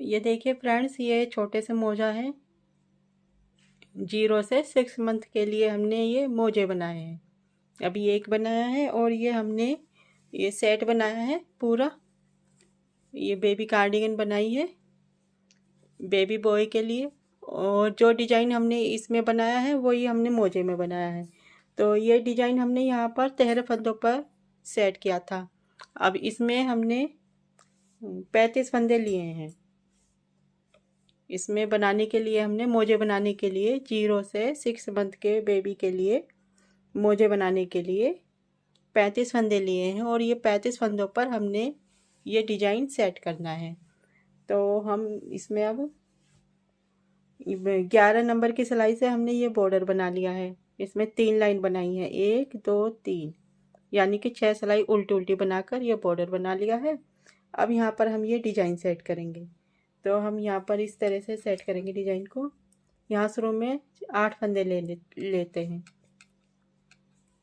ये देखिए फ्रेंड्स, ये छोटे से मोजा है। 0 से 6 मंथ के लिए हमने ये मोजे बनाए हैं। अभी एक बनाया है और ये हमने ये सेट बनाया है पूरा। ये बेबी कार्डिगन बनाई है बेबी बॉय के लिए। और जो डिज़ाइन हमने इसमें बनाया है वही हमने मोजे में बनाया है। तो ये डिज़ाइन हमने यहाँ पर 13 फंदों पर सेट किया था। अब इसमें हमने 35 फंदे लिए हैं। इसमें बनाने के लिए हमने मोजे बनाने के लिए 0 से 6 मंथ के बेबी के लिए मोजे बनाने के लिए 35 फंदे लिए हैं। और ये 35 फंदों पर हमने ये डिज़ाइन सेट करना है। तो हम इसमें अब 11 नंबर की सिलाई से हमने ये बॉर्डर बना लिया है। इसमें 3 लाइन बनाई है, 1 2 3, यानी कि 6 सिलाई उल्टी उल्टी बनाकर ये बॉर्डर बना लिया है। अब यहाँ पर हम ये डिज़ाइन सेट करेंगे। तो हम यहाँ पर इस तरह से सेट करेंगे डिज़ाइन को। यहाँ शुरू में 8 फंदे लेते हैं।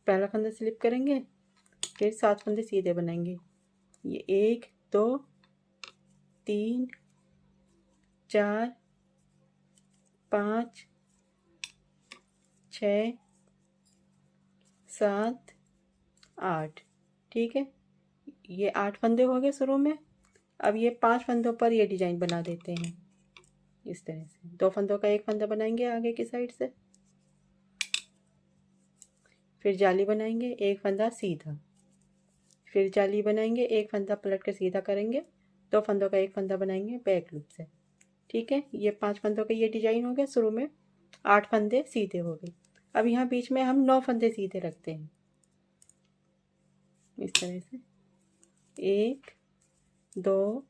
पहला फंदा स्लिप करेंगे, फिर 7 फंदे सीधे बनाएंगे। ये 1 2 3 4 5 6 7 8। ठीक है, ये 8 फंदे हो गए शुरू में। अब ये 5 फंदों पर ये डिज़ाइन बना देते हैं इस तरह से। 2 फंदों का एक फंदा बनाएंगे आगे की साइड से, फिर जाली बनाएंगे, एक फंदा सीधा, फिर जाली बनाएंगे, एक फंदा पलट कर सीधा करेंगे, 2 फंदों का एक फंदा बनाएंगे बैक लूप से। ठीक है, ये 5 फंदों का ये डिज़ाइन हो गया। शुरू में 8 फंदे सीधे हो गए। अब यहाँ बीच में हम 9 फंदे सीधे रखते हैं इस तरह से। 1 2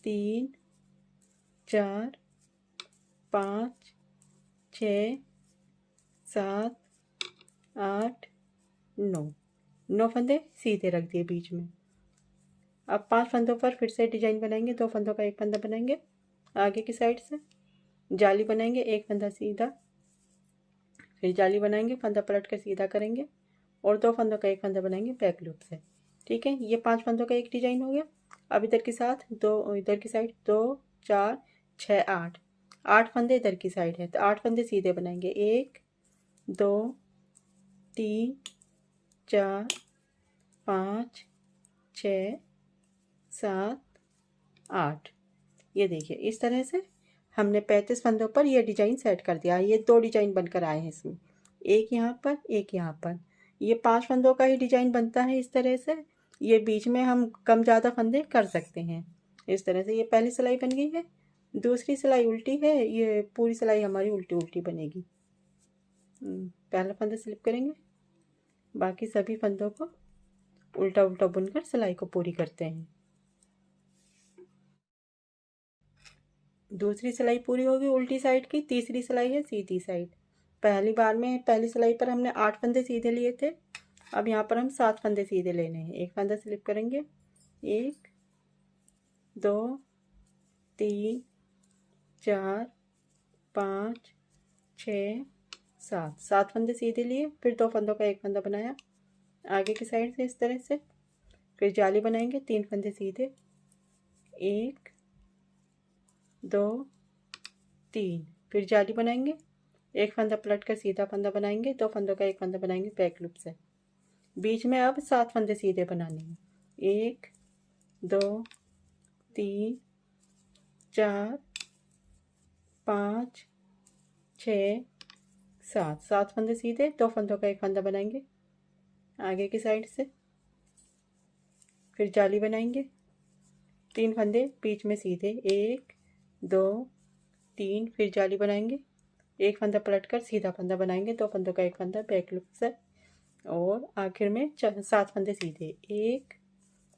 3 4 5 6 7 8 9 फंदे सीधे रख दिए बीच में। अब 5 फंदों पर फिर से डिजाइन बनाएंगे। 2 फंदों का एक फंदा बनाएंगे आगे की साइड से, जाली बनाएंगे, एक फंदा सीधा, फिर जाली बनाएंगे, फंदा पलट कर सीधा करेंगे और 2 फंदों का एक फंदा बनाएंगे बैक लूप से। ठीक है, ये 5 फंदों का एक डिजाइन हो गया। अब इधर के साथ 2, इधर की साइड 2 4 6 8 फंदे इधर की साइड है, तो 8 फंदे सीधे बनाएंगे। 1 2 3 4 5 6 7 8। ये देखिए इस तरह से हमने 35 फंदों पर ये डिजाइन सेट कर दिया। ये 2 डिजाइन बनकर आए हैं इसमें, एक यहाँ पर एक यहाँ पर। ये 5 फंदों का ही डिजाइन बनता है इस तरह से। ये बीच में हम कम ज़्यादा फंदे कर सकते हैं इस तरह से। ये पहली सिलाई बन गई है। दूसरी सिलाई उल्टी है, ये पूरी सिलाई हमारी उल्टी उल्टी बनेगी। पहला फंदा स्लिप करेंगे, बाकी सभी फंदों को उल्टा उल्टा बुनकर सिलाई को पूरी करते हैं। दूसरी सिलाई पूरी होगी उल्टी साइड की। तीसरी सिलाई है सीधी साइड। पहली बार में पहली सिलाई पर हमने 8 फंदे सीधे लिए थे। अब यहाँ पर हम 7 फंदे सीधे लेने हैं। एक फंदा स्लिप करेंगे, 1 2 3 4 5 6 7 फंदे सीधे लिए, फिर 2 फंदों का एक फंदा बनाया आगे की साइड से इस तरह से, फिर जाली बनाएंगे, 3 फंदे सीधे, 1 2 3, फिर जाली बनाएंगे, एक फंदा पलट कर सीधा फंदा बनाएंगे, 2 फंदों का एक फंदा बनाएंगे बैक लूप से। बीच में अब 7 फंदे सीधे बनाने हैं। 1 2 3 4 5 6 7 फंदे सीधे, 2 फंदों का एक फंदा बनाएंगे आगे की साइड से, फिर जाली बनाएंगे, 3 फंदे बीच में सीधे, 1 2 3, फिर जाली बनाएंगे, एक फंदा पलट कर सीधा फंदा बनाएंगे, 2 फंदों का एक फंदा बैक लूप से, और आखिर में 7 फंदे सीधे, 1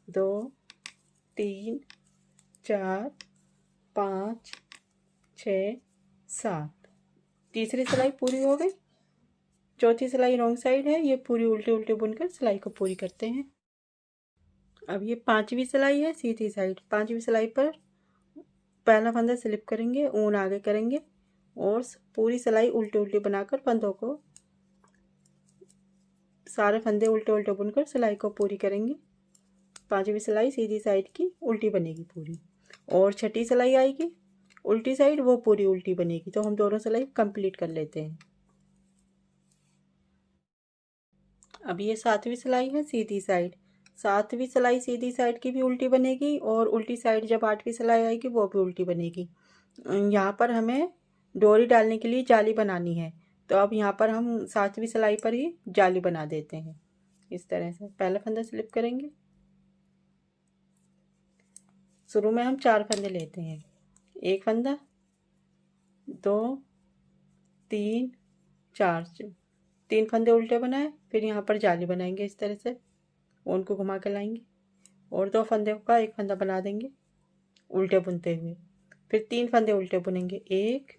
2 3 4 5 6 7। तीसरी सिलाई पूरी हो गई। चौथी सिलाई रॉन्ग साइड है, ये पूरी उल्टे उल्टे बुनकर सिलाई को पूरी करते हैं। अब ये 5वीं सिलाई है सीधी साइड। 5वीं सिलाई पर पहला फंदा स्लिप करेंगे, ऊन आगे करेंगे और पूरी सिलाई उल्टे उल्टे बनाकर फंदों को, सारे फंदे उल्टे उल्टे बुनकर सिलाई को पूरी करेंगे। 5वीं सिलाई सीधी साइड की उल्टी बनेगी पूरी, और छठी सिलाई आएगी उल्टी साइड, वो पूरी उल्टी बनेगी। तो हम दोनों सिलाई कंप्लीट कर लेते हैं। अब ये 7वीं सिलाई है सीधी साइड। 7वीं सिलाई सीधी साइड की भी उल्टी बनेगी और उल्टी साइड जब 8वीं सिलाई आएगी वो भी उल्टी बनेगी। यहाँ पर हमें डोरी डालने के लिए जाली बनानी है, तो अब यहाँ पर हम 7वीं सिलाई पर ही जाली बना देते हैं। इस तरह से पहला फंदा स्लिप करेंगे। शुरू में हम 4 फंदे लेते हैं, एक फंदा, 2, 3, 4, 3 फंदे उल्टे बनाए, फिर यहाँ पर जाली बनाएंगे इस तरह से, उनको घुमा के लाएंगे और 2 फंदे का एक फंदा बना देंगे उल्टे बुनते हुए। फिर 3 फंदे उल्टे बुनेंगे, 1,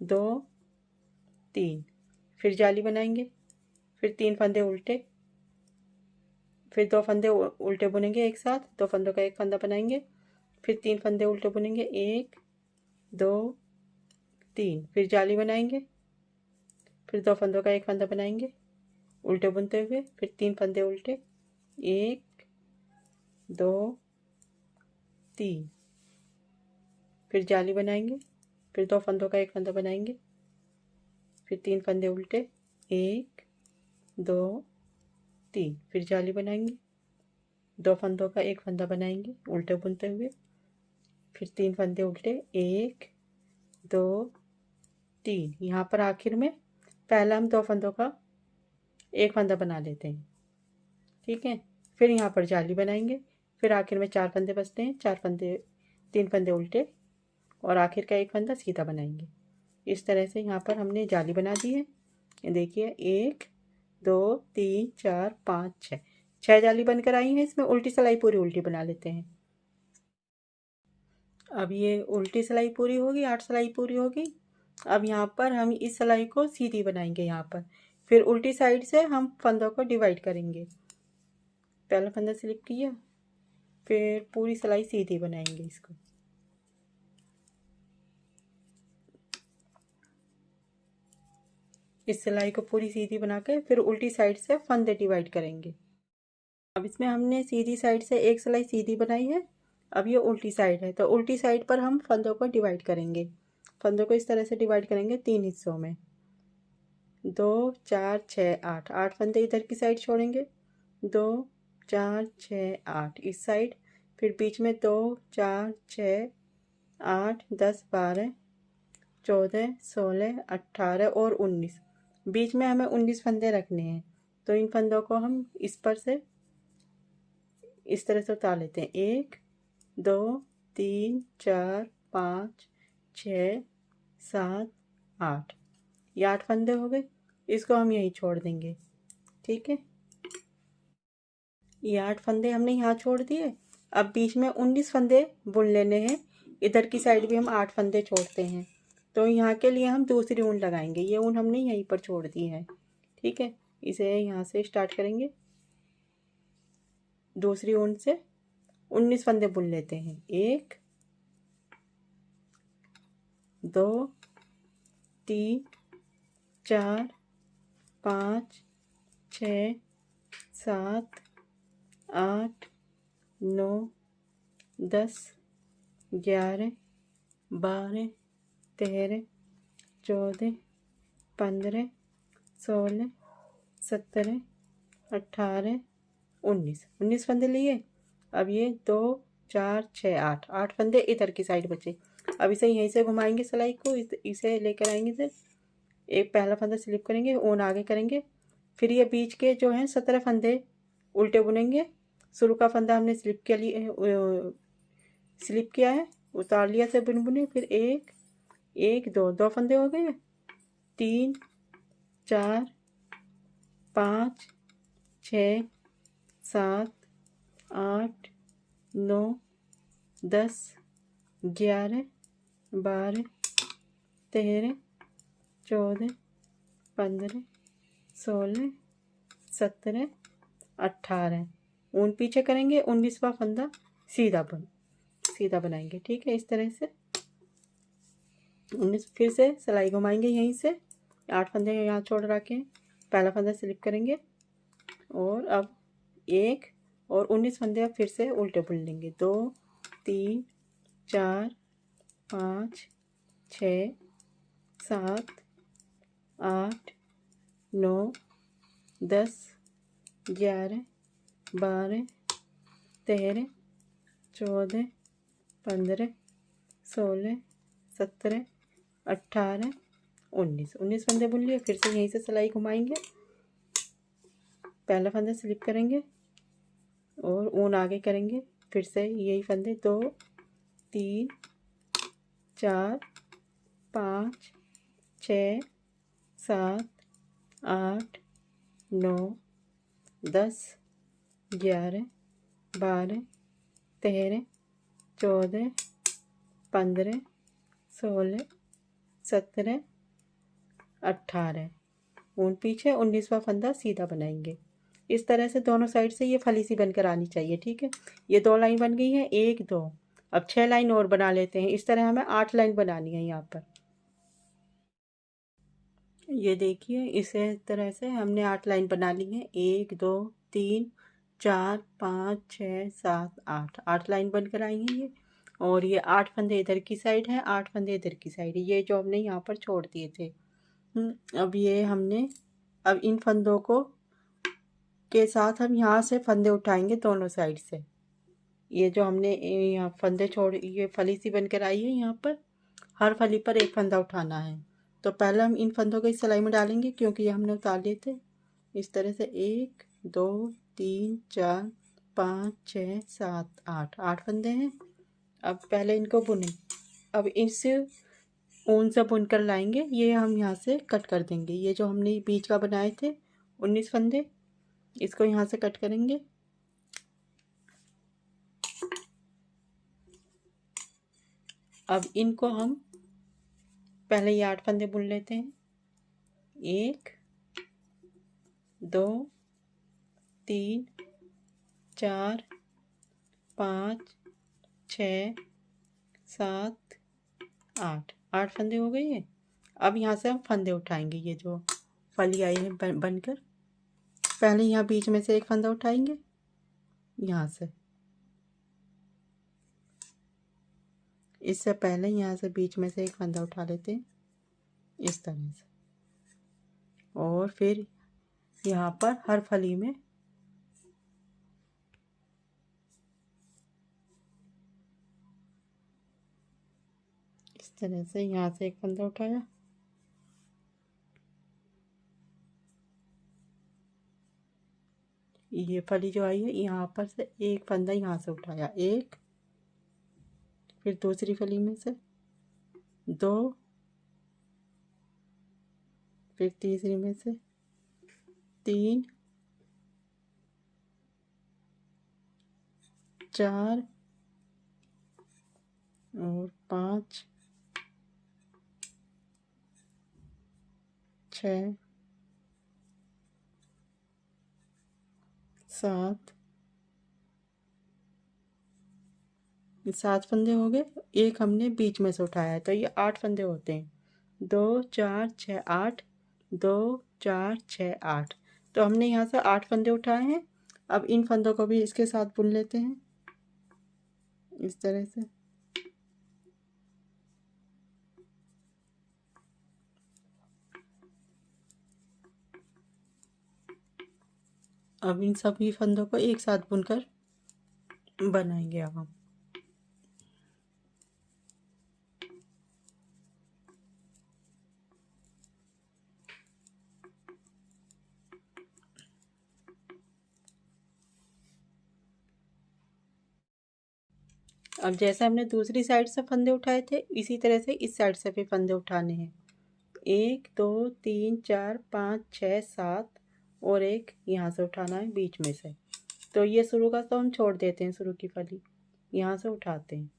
2, 3, फिर जाली बनाएंगे, फिर 3 फंदे उल्टे, फिर 2 फंदे उल्टे बुनेंगे एक साथ, 2 फंदों का एक फंदा बनाएंगे, फिर 3 फंदे उल्टे बुनेंगे, 1, 2, 3, फिर जाली बनाएंगे, फिर 2 फंदों का एक फंदा बनाएंगे उल्टे बुनते हुए, फिर 3 फंदे उल्टे, 1, 2, 3, फिर जाली बनाएंगे, फिर 2 फंदों का एक फंदा बनाएंगे, फिर 3 फंदे उल्टे, 1, 2, 3, फिर जाली बनाएंगे, 2 फंदों का एक फंदा बनाएंगे उल्टे बुनते हुए, फिर 3 फंदे उल्टे, 1, 2, 3। यहाँ पर आखिर में पहला हम 2 फंदों का एक फंदा बना लेते हैं, ठीक है। फिर यहाँ पर जाली बनाएंगे, फिर आखिर में 4 फंदे बचते हैं, 4 फंदे, 3 फंदे उल्टे और आखिर का एक फंदा सीधा बनाएंगे। इस तरह से यहाँ पर हमने जाली बना दी है। ये देखिए 1, 2, 3, 4, 5, 6, 6 जाली बनकर आई हैं। इसमें उल्टी सिलाई पूरी उल्टी बना लेते हैं। अब ये उल्टी सिलाई पूरी होगी, 8 सिलाई पूरी होगी। अब यहाँ पर हम इस सिलाई को सीधी बनाएंगे यहाँ पर, फिर उल्टी साइड से हम फंदों को डिवाइड करेंगे। पहला फंदा स्लिप किया, फिर पूरी सिलाई सीधी बनाएंगे इसको। इस सिलाई को पूरी सीधी बना के फिर उल्टी साइड से फंदे डिवाइड करेंगे। अब इसमें हमने सीधी साइड से एक सिलाई सीधी बनाई है, अब ये उल्टी साइड है, तो उल्टी साइड पर हम फंदों को डिवाइड करेंगे। फंदों को इस तरह से डिवाइड करेंगे 3 हिस्सों में, 2, 4, 6, 8, 8 फंदे इधर की साइड छोड़ेंगे, 2, 4, 6, 8 इस साइड, फिर बीच में 2, 4, 6, 8, 10, 12, 14, 16, 18 और 19। बीच में हमें 19 फंदे रखने हैं, तो इन फंदों को हम इस पर से इस तरह से उतार लेते हैं। 1, 2, 3, 4, 5, 6, 7, 8, ये 8 फंदे हो गए। इसको हम यहीं छोड़ देंगे, ठीक है। ये 8 फंदे हमने यहाँ छोड़ दिए। अब बीच में 19 फंदे बुन लेने हैं। इधर की साइड भी हम 8 फंदे छोड़ते हैं, तो यहाँ के लिए हम दूसरी ऊन लगाएंगे। ये ऊन हमने यहीं पर छोड़ दी है, ठीक है। इसे यहाँ से स्टार्ट करेंगे, दूसरी ऊन से 19 फंदे बुन लेते हैं। 1, 2, 3, 4, 5, 6, 7, 8, 9, 10, 11, 12, 13, 14, 15, 16, 17, 18, 19 फंदे लिए। अब ये 2, 4, 6, 8, 8 फंदे इधर की साइड बचे। अब इसे यहीं से घुमाएंगे सिलाई को, इसे लेकर आएंगे इधर। एक पहला फंदा स्लिप करेंगे, ऊन आगे करेंगे, फिर ये बीच के जो हैं 17 फंदे उल्टे बुनेंगे। शुरू का फंदा हमने स्लिप किया है, उतार लिया से बुन बुने, फिर 1, 1, 2, 2 फंदे हो गए, 3, 4, 5, 6, 7, 8, 9, 10, 11, 12, 13, 14, 15, 16, 17, 18। ऊन पीछे करेंगे, 19वां फंदा सीधा बनाएंगे, ठीक है। इस तरह से 19 फिर से सिलाई घुमाएंगे यहीं से। 8 फंदे यहाँ छोड़ रखे हैं, पहला फंदा स्लिप करेंगे और अब 1 और 19 फंदे अब फिर से उल्टे बुन लेंगे। 2, 3, 4 5 6 7 8 9 10 11 12 13 14 15 16 17 18 19 फंदे बुन लिए। फिर से यहीं से सिलाई घुमाएंगे, पहला फंदा स्लिप करेंगे और ऊन आगे करेंगे। फिर से यही फंदे 2 3 4 5 6 7 8 9 10 11 12 13 14 15 16 17 18 ऊन पीछे, 19वां फंदा सीधा बनाएंगे। इस तरह से दोनों साइड से ये फली सी बनकर आनी चाहिए। ठीक है, ये 2 लाइन बन गई है, 1 2। अब 6 लाइन और बना लेते हैं। इस तरह हमें 8 लाइन बनानी है यहाँ पर। ये देखिए, इसे तरह से हमने 8 लाइन बना ली है। 1 2 3 4 5 6 7 8 8 लाइन बनकर आई हैं ये। और ये 8 फंदे इधर की साइड है, 8 फंदे इधर की साइड है, ये जो हमने यहाँ पर छोड़ दिए थे। अब ये हमने, अब इन फंदों को के साथ हम यहाँ से फंदे उठाएंगे दोनों साइड से। ये जो हमने यहाँ फंदे छोड़, ये फली सी बनकर आई है, यहाँ पर हर फली पर एक फंदा उठाना है। तो पहले हम इन फंदों को इस सिलाई में डालेंगे, क्योंकि ये हमने उतार लिए थे। इस तरह से 1 2 3 4 5 6 7 8 8 फंदे हैं। अब पहले इनको बुने। अब इस ऊन से बुनकर लाएंगे, ये हम यहाँ से कट कर देंगे। ये जो हमने बीच का बनाए थे 19 फंदे, इसको यहाँ से कट करेंगे। अब इनको हम पहले ये 8 फंदे बुन लेते हैं। 1 2 3 4 5 6 7 8 8 फंदे हो गए हैं। अब यहाँ से हम फंदे उठाएंगे, ये जो फली आई है बनकर। पहले यहाँ बीच में से एक फंदा उठाएंगे, यहाँ से, इससे पहले यहाँ से बीच में से एक फंदा उठा लेते हैं इस तरह से। और फिर यहाँ पर हर फली में इस तरह से यहाँ से एक फंदा उठाया, ये फली जो आई है यहाँ पर से एक फंदा यहाँ से उठाया, 1, फिर दूसरी फली में से 2, फिर तीसरी में से 3 4 और 5 6 7 फंदे हो गए। एक हमने बीच में से उठाया है, तो ये 8 फंदे होते हैं। 2 4 6 8 2 4 6 8। तो हमने यहाँ से 8 फंदे उठाए हैं। अब इन फंदों को भी इसके साथ बुन लेते हैं इस तरह से। अब इन सभी फंदों को एक साथ बुनकर बनाएंगे अब हम। अब जैसे हमने दूसरी साइड से फंदे उठाए थे, इसी तरह से इस साइड से भी फंदे उठाने हैं। 1 2 3 4 5 6 7 और एक यहाँ से उठाना है बीच में से। तो ये शुरू का तो हम छोड़ देते हैं, शुरू की फली यहाँ से उठाते हैं।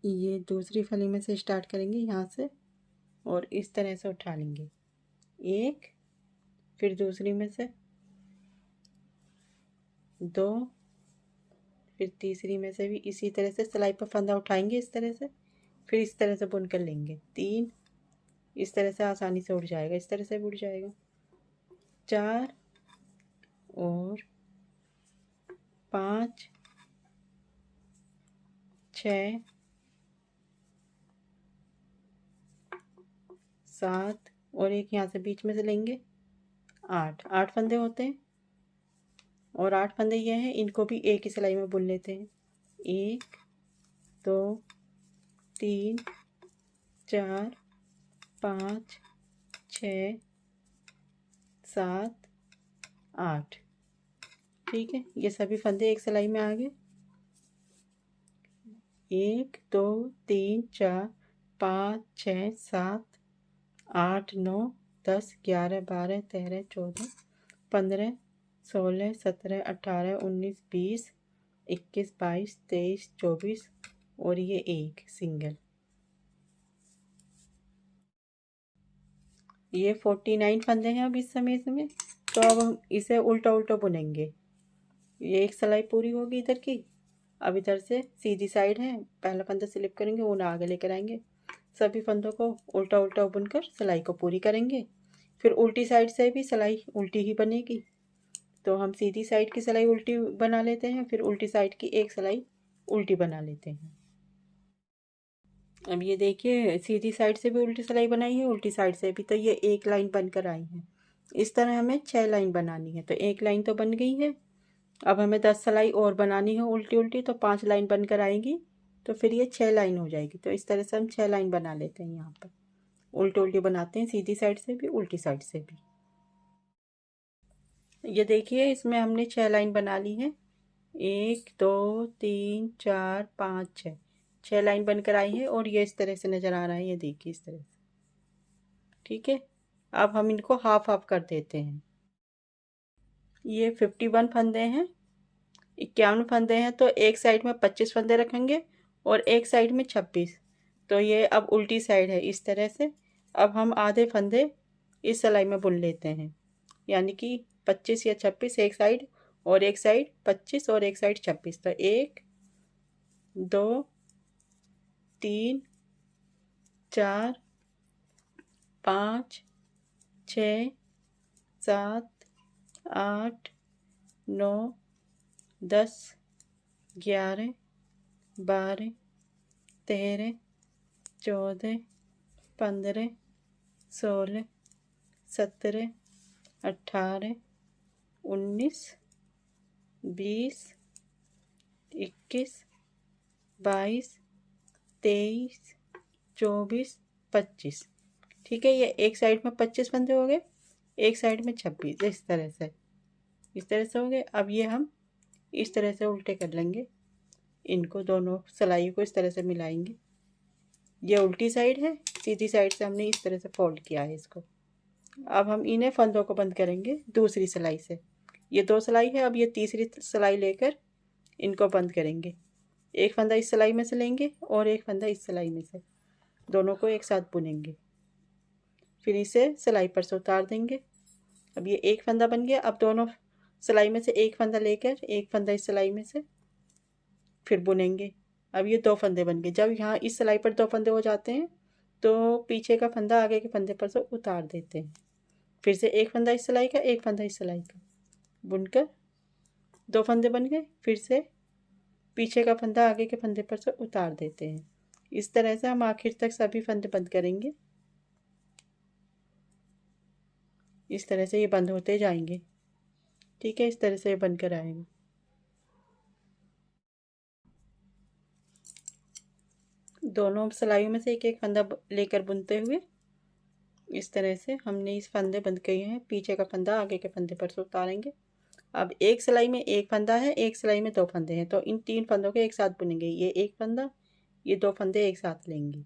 ये दूसरी फली में से स्टार्ट करेंगे यहाँ से और इस तरह से उठा लेंगे, 1, फिर दूसरी में से 2, फिर तीसरी में से भी इसी तरह से सिलाई पर फंदा उठाएंगे इस तरह से, फिर इस तरह से बुन कर लेंगे 3। इस तरह से आसानी से उड़ जाएगा, इस तरह से भी उड़ जाएगा। 4 और 5 6 7 और एक यहाँ से बीच में से लेंगे 8 फंदे होते हैं। और 8 फंदे ये हैं, इनको भी एक ही सिलाई में बुन लेते हैं। 1 2 3 4 5 6 7 8। ठीक है, ये सभी फंदे एक सिलाई में आ गए। 1 2 3 4 5 6 7 8 9 10 11 12 13 14 15 16 17 18 19 20 21 22 23 24 और ये एक सिंगल। ये 49 फंदे हैं अब इस समय इसमें। तो अब हम इसे उल्टा उल्टा बुनेंगे। ये एक सिलाई पूरी होगी इधर की। अब इधर से सीधी साइड है, पहला फंदा स्लिप करेंगे, ऊन आगे लेकर आएंगे। सभी फंदों को उल्टा उल्टा बुनकर सिलाई को पूरी करेंगे। फिर उल्टी साइड से भी सिलाई उल्टी ही बनेगी। तो हम सीधी साइड की सिलाई उल्टी बना लेते हैं, फिर उल्टी साइड की एक सिलाई उल्टी बना लेते हैं। अब ये देखिए, सीधी साइड से भी उल्टी सिलाई बनाई है, उल्टी साइड से भी, तो ये एक लाइन बनकर आई है। इस तरह हमें 6 लाइन बनानी है। तो एक लाइन तो बन गई है। अब हमें 10 सिलाई और बनानी है उल्टी उल्टी, तो 5 लाइन बनकर आएगी। तो फिर ये 6 लाइन हो जाएगी। तो इस तरह से हम 6 लाइन बना लेते हैं। यहाँ पर उल्टी उल्टी बनाते हैं, सीधी साइड से भी उल्टी साइड से भी। ये देखिए, इसमें हमने 6 लाइन बना ली है। 1 2 3 4 5 6 लाइन बनकर आई है। और ये इस तरह से नज़र आ रहा है, ये देखिए इस तरह से। ठीक है, अब हम इनको हाफ हाफ कर देते हैं। ये 51 फंदे हैं, 51 फंदे हैं। तो एक साइड में 25 फंदे रखेंगे और एक साइड में 26। तो ये अब उल्टी साइड है इस तरह से। अब हम आधे फंदे इस सिलाई में बुन लेते हैं, यानी कि 25 या 26 एक साइड, और एक साइड 25 और एक साइड 26। तो 1 2 3 4 5 6 7 8 9 10 11 12 13 14 15 16 17 18 19 20 21 22 23 24 25। ठीक है, ये एक साइड में 25 फंदे हो गए, एक साइड में 26। इस तरह से हो गए। अब ये हम इस तरह से उल्टे कर लेंगे, इनको दोनों सिलाई को इस तरह से मिलाएंगे। ये उल्टी साइड है, सीधी साइड से हमने इस तरह से फोल्ड किया है इसको। अब हम इन्हें फंदों को बंद करेंगे दूसरी सिलाई से। ये 2 सिलाई है, अब ये तीसरी सिलाई लेकर इनको बंद करेंगे। एक फंदा इस सिलाई में से लेंगे और एक फंदा इस सिलाई में से, दोनों को एक साथ बुनेंगे। फिर इसे सिलाई पर से उतार देंगे। अब ये एक फंदा बन गया। अब दोनों सिलाई में से एक फंदा लेकर एक फंदा इस सिलाई में से फिर बुनेंगे। अब ये 2 फंदे बन गए। जब यहाँ इस सिलाई पर 2 फंदे हो जाते हैं तो पीछे का फंदा आगे के फंदे पर से उतार देते हैं। फिर से एक फंदा इस सिलाई का, एक फंदा इस सिलाई का, बुनकर 2 फंदे बन गए। फिर से पीछे का फंदा आगे के फंदे पर से उतार देते हैं। इस तरह से हम आखिर तक सभी फंदे बंद करेंगे। इस तरह से ये बंद होते जाएंगे। ठीक है, इस तरह से ये बनकर आएगा। दोनों सिलाइयों में से एक एक फंदा लेकर बुनते हुए इस तरह से हमने इस फंदे बंद किए हैं। पीछे का फंदा आगे के फंदे पर से उतारेंगे। अब एक सिलाई में एक फंदा है, एक सिलाई में 2 फंदे हैं, तो इन 3 फंदों को एक साथ बुनेंगे। ये एक फंदा, ये 2 फंदे एक साथ लेंगे।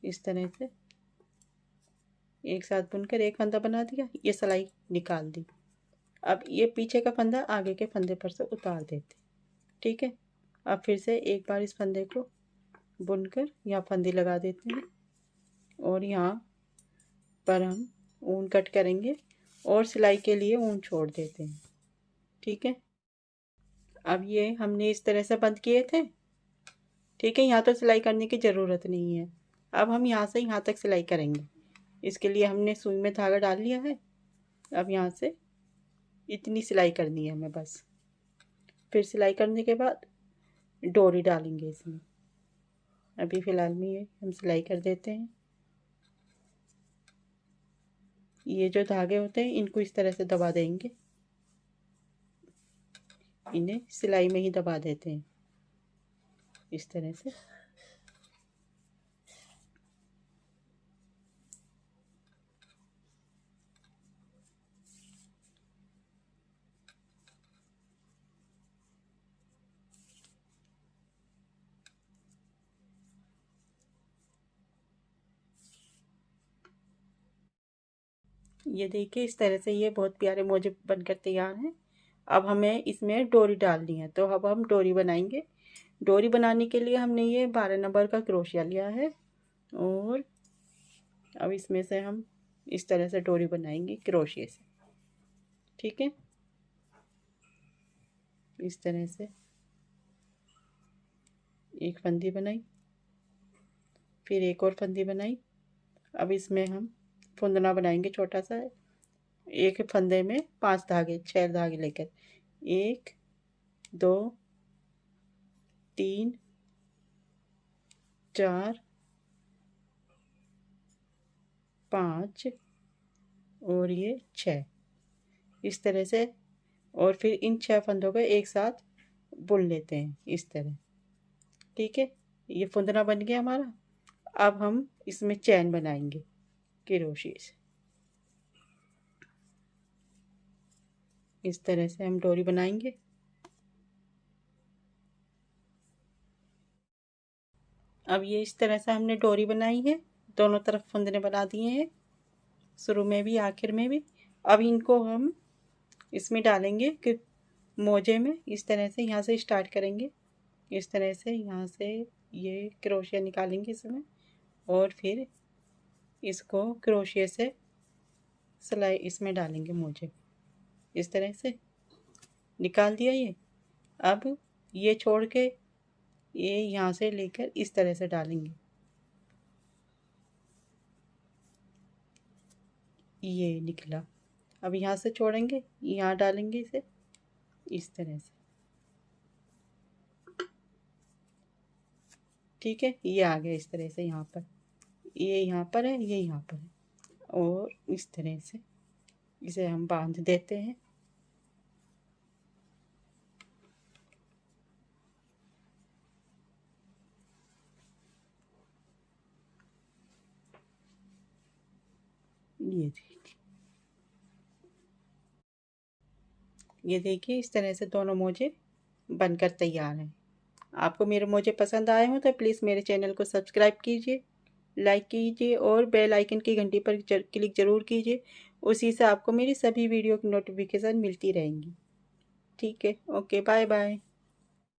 इस तरह से एक साथ बुनकर एक फंदा बना दिया, ये सिलाई निकाल दी। अब ये पीछे का फंदा आगे के फंदे पर से उतार देते। ठीक है, अब फिर से एक बार इस फंदे को बुनकर यहाँ फंदी लगा देते हैं और यहाँ पर हम ऊन कट करेंगे और सिलाई के लिए ऊन छोड़ देते हैं। ठीक है, अब ये हमने इस तरह से बंद किए थे। ठीक है, यहाँ तो सिलाई करने की ज़रूरत नहीं है। अब हम यहाँ से यहाँ तक सिलाई करेंगे। इसके लिए हमने सुई में धागा डाल लिया है। अब यहाँ से इतनी सिलाई करनी है हमें बस। फिर सिलाई करने के बाद डोरी डालेंगे इसमें। अभी फ़िलहाल में ये हम सिलाई कर देते हैं। ये जो धागे होते हैं इनको इस तरह से दबा देंगे, इन्हें सिलाई में ही दबा देते हैं इस तरह से। ये देखिए इस तरह से ये बहुत प्यारे मोजे बनकर तैयार हैं। अब हमें इसमें डोरी डालनी है, तो अब हम डोरी बनाएंगे। डोरी बनाने के लिए हमने ये 12 नंबर का क्रोशिया लिया है और अब इसमें से हम इस तरह से डोरी बनाएंगे क्रोशिया से। ठीक है, इस तरह से एक फंदी बनाई, फिर एक और फंदी बनाई। अब इसमें हम फुंदना बनाएंगे छोटा सा। एक फंदे में 5 धागे, 6 धागे लेकर 1 2 3 4 5 और ये 6 इस तरह से। और फिर इन 6 फंदों को एक साथ बुन लेते हैं इस तरह। ठीक है, ये फुंदना बन गया हमारा। अब हम इसमें चैन बनाएंगे क्रोशिया से। इस तरह से हम डोरी बनाएंगे। अब ये इस तरह से हमने डोरी बनाई है, दोनों तरफ फुंदने बना दिए हैं, शुरू में भी आखिर में भी। अब इनको हम इसमें डालेंगे कि मोजे में इस तरह से यहाँ से स्टार्ट करेंगे। इस तरह से यहाँ से ये क्रोशिया निकालेंगे इसमें और फिर इसको क्रोशिया से सिलाई इसमें डालेंगे मोजे। इस तरह से निकाल दिया ये। अब ये छोड़ के ये यहाँ से लेकर इस तरह से डालेंगे। ये निकला। अब यहाँ से छोड़ेंगे, यहाँ डालेंगे इसे इस तरह से। ठीक है, ये आ गया इस तरह से। यहाँ पर ये यहाँ पर है, ये यहाँ पर है और इस तरह से इसे हम बांध देते हैं। ये देखिए इस तरह से दोनों मोजे बनकर तैयार हैं। आपको मेरे मोजे पसंद आए हो तो प्लीज़ मेरे चैनल को सब्सक्राइब कीजिए, लाइक कीजिए और बेल आइकन की घंटी पर क्लिक ज़रूर कीजिए। उसी से आपको मेरी सभी वीडियो की नोटिफिकेशन मिलती रहेंगी। ठीक है, ओके, बाय बाय।